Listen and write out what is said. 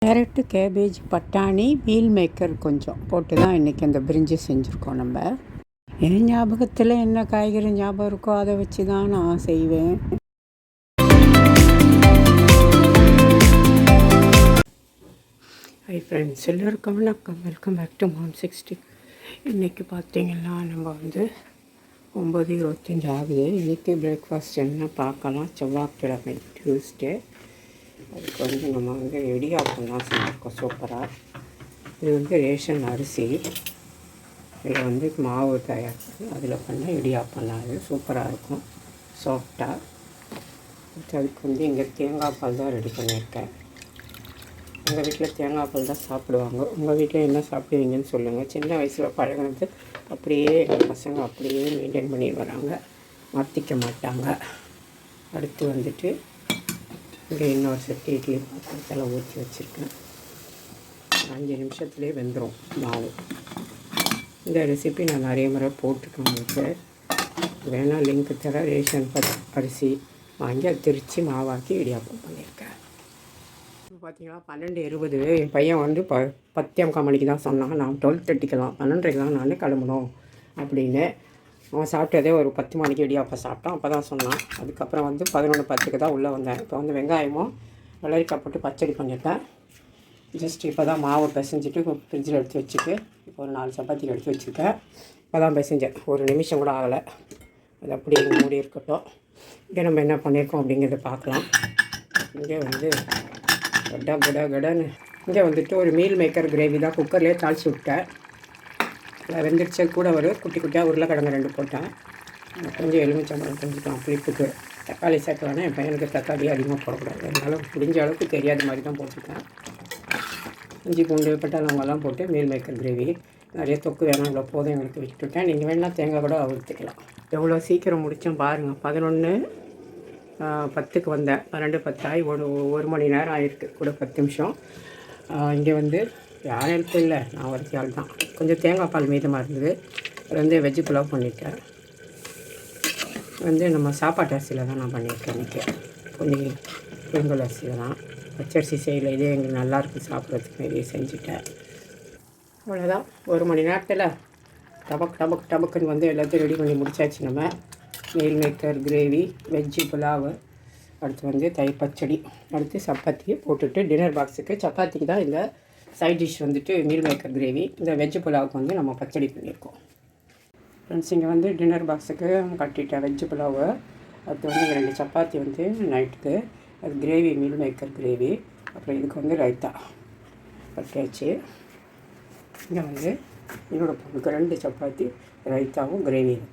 Carrot, cabbage, பட்டாணி, meal maker கொஞ்சம் போட்டு தான் இன்றைக்கி அந்த பிரிஞ்சி செஞ்சுருக்கோம். நம்ம என் ஞாபகத்தில் என்ன காய்கறி ஞாபகம் இருக்கோ அதை வச்சு தான் நான் செய்வேன். ஹை ஃப்ரெண்ட்ஸ், எல்லோருக்கும் வணக்கம். Welcome back to mom 60. இன்றைக்கி பார்த்திங்கன்னா நம்ம 9:25 ஆகுது. இன்றைக்கி பிரேக்ஃபாஸ்ட் என்ன பார்க்கலாம். செவ்வாய்க்கிழமை, டியூஸ்டே. அதுக்கு நம்ம இடியாப்பம் தான் செஞ்சுருக்கோம் சூப்பராக. இது ரேஷன் அரிசி. இதில் மாவு தயார் பண்ணி அதில் பண்ண இடியாப்பம் தான். அது சூப்பராக இருக்கும், சாஃப்டாக. அதுக்கு இங்கே தேங்காய் பால் தான் ரெடி பண்ணியிருக்கேன். எங்கள் வீட்டில் தேங்காய் பால் தான் சாப்பிடுவாங்க. உங்கள் வீட்டில் என்ன சாப்பிடுவீங்கன்னு சொல்லுங்கள். சின்ன வயசில் பழகினது அப்படியே எங்கள் பசங்க அப்படியே மெயின்டைன் பண்ணி வராங்க, மாற்றிக்க மாட்டாங்க. அடுத்து இங்கே இன்னொரு செட்டு இட்லி பாத்திரத்தில் ஊற்றி வச்சுருக்கேன். 5 நிமிஷத்துலேயே வெந்துடும் மாவு. இந்த ரெசிபி நான் நிறைய முறை போட்டிருக்கேன். உங்களுக்கு வேணால் லிங்க் தர. ரேஷன் அரிசி வாங்கி அதை திரித்து மாவாக்கி இடியாப்பம் பண்ணியிருக்கேன். இப்போ பார்த்தீங்கன்னா 12:20. என் பையன் 10:45 மணிக்கு தான் சொன்னான். நான் 12:30 12:30 நான் கிளம்பணும் அப்படின்னு. அவன் சாப்பிட்டதே ஒரு 10 மணிக்கு இடியாப்பம் சாப்பிட்டான். அப்போ தான் சொன்னான். அதுக்கப்புறம் 11:10 தான் உள்ளே வந்தேன். இப்போ வெங்காயமும் வெள்ளரிக்காய் போட்டு பச்சடி பண்ணியிருக்கேன். ஜஸ்ட் இப்போ தான் மாவை பிசைஞ்சிட்டு ஃப்ரிட்ஜில் எடுத்து வச்சுட்டு இப்போ ஒரு 4 சப்பாத்தி எடுத்து வச்சுருக்கேன். இப்போ தான் பிசைஞ்சேன், ஒரு நிமிஷம் கூட ஆகலை. அது அப்படியே மூடி இருக்கட்டும். இங்கே நம்ம என்ன பண்ணியிருக்கோம் அப்படிங்கிறத பார்க்கலாம். இங்கே கடன்னு இங்கே ஒரு மீல் மேக்கர் கிரேவி தான் குக்கர்லேயே தாளித்து விட்டேன். வெந்துடுச்சு. கூட ஒரு குட்டி குட்டியாக உருளைக்கிழங்கு 2 போட்டேன். கொஞ்சம் எலுமிச்சம்பழம் செஞ்சுக்கலாம். புளிப்புக்கு தக்காளி சேர்க்கலான்னா என் பையனுக்கு தக்காளி அதிகமாக போடக்கூடாது. அதனால முடிஞ்ச அளவுக்கு தெரியாத மாதிரி தான் போட்டுருக்கேன். இஞ்சி பூண்டு பட்டாளவங்கெல்லாம் போட்டு மீல் மேக்கர் கிரேவி. நிறைய தொக்கு வேணாம், இவ்வளோ போதும் எங்களுக்கு விட்டுவிட்டேன். நீங்கள் வேணால் தேங்காய் கூட ஊற்றிக்கலாம். எவ்வளோ சீக்கிரம் முடித்தோம் பாருங்கள். 11:10 வந்தேன். 12:10 ஆகி ஒரு மணி நேரம் ஆகிருக்கு, கூட 10 நிமிஷம். இங்கே யாரும் ஹெல்ப் இல்லை, நான் ஒருத்தியால் தான். கொஞ்சம் தேங்காய் பால் மீதமாக இருந்தது. அது வெஜ்ஜு புலாவ் பண்ணிட்டேன். நம்ம சாப்பாட்டு அரிசியில் தான் நான் பண்ணியிருக்கேன். இன்றைக்கி கொஞ்சம் புழுங்கல் அரிசியில் தான். பச்சரிசி செய்யலை. இதே எங்களுக்கு நல்லாயிருக்கு சாப்பிட்றதுக்கு. இதையே செஞ்சுட்டேன். அவ்வளோதான். ஒரு மணி நேரத்தில் டபக்குன்னு எல்லாத்தையும் ரெடி பண்ணி முடிச்சாச்சு. நம்ம meal maker gravy, veg pulao, அடுத்து தயிர் பச்சடி, அடுத்து சப்பாத்தியை போட்டுட்டு டின்னர் பாக்ஸுக்கு சப்பாத்திக்கு தான் இந்த side dish meal maker gravy. இந்த வெஜ்ஜு புலாவுக்கு நம்ம பச்சடி பண்ணியிருக்கோம். ஃப்ரெண்ட்ஸ், இங்கே டின்னர் பாக்ஸுக்கு கட்டிட்டேன் வெஜ்ஜு புலாவு. அடுத்து 2 சப்பாத்தி நைட்டுக்கு. அது கிரேவி, மீல் மேக்கர் கிரேவி. அப்புறம் இதுக்கு ரைத்தா கட்டியாச்சு. இங்கே என்னோடய பொண்ணுக்கு 2 சப்பாத்தி ரைத்தாவும் கிரேவி வச்சு.